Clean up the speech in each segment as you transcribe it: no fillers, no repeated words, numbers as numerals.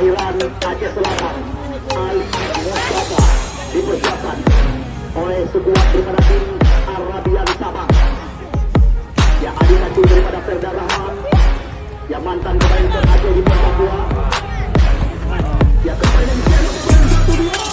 kelahiran Aceh Selatan, Ali Mustafa, dipersiapkan oleh sebuah daripada tim Arabian Sabang. Ya, adik kecil daripada Ferda Rahman, yang mantan pemain Aceh di Papua. Ya, kembali yang satu dua.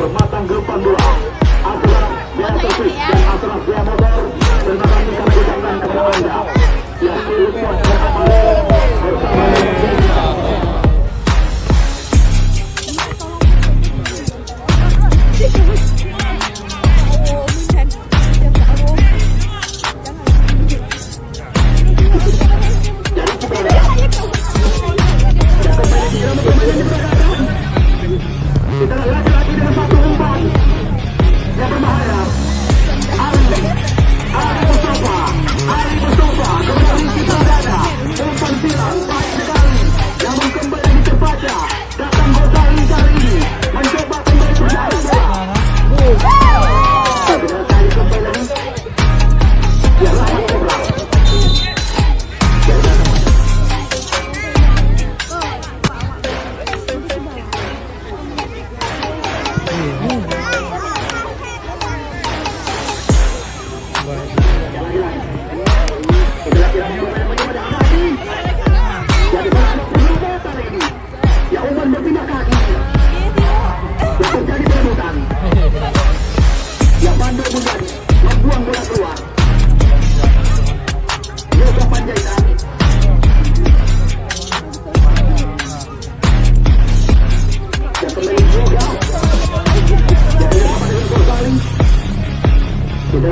Matang Grup Pandura, Astra Jaya Servis dan Astra Jaya Motor, terima kasih.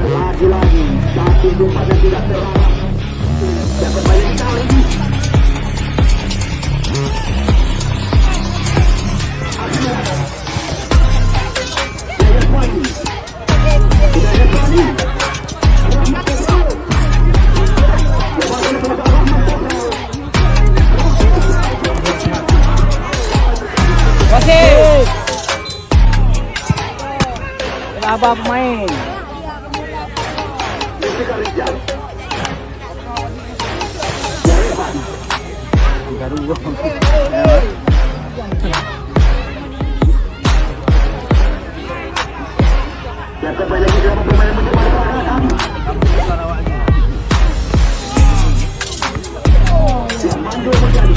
lagi-lagi satu umpan yang tidak terarah. Dan kembali kali ini Kenapa pemain? Garuda. dan kembali lagi dalam pemain mencoba pergerakan. Yang mandu menjadi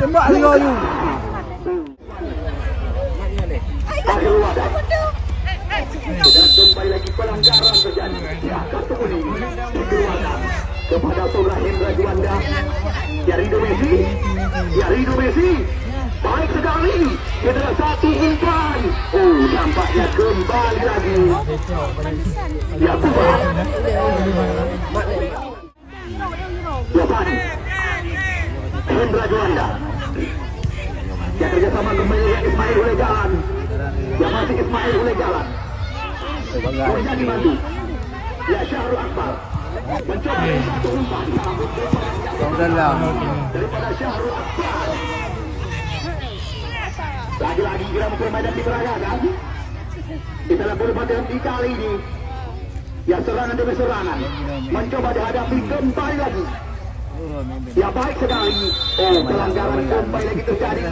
Tembak lagi. dan kembali lagi pelanggaran terjadi. Ya, kartu kuning dikeluarkan kepada Tora Hendra Juanda. Yarido Messi, baik sekali. Kita satu umpan. Oh, nampaknya kembali lagi. Ya, Tuhan. Yapan Hendra Juanda. Ya, kerjasama kembali Ismail oleh jalan. Ya, masih Ismail oleh jalan. Boleh dibantu. Ya, Syahrul Akbar mencoba satu umpan. Dalam. Daripada Syahrul Akbar. Lagi-lagi kira permainan diperagakan. Kita lihat berhenti kali ini. Ya, serangan demi serangan. Mencoba dihadapi kembali lagi. Ya, baik sekali. Oh, pelanggaran kembali lagi terjadi.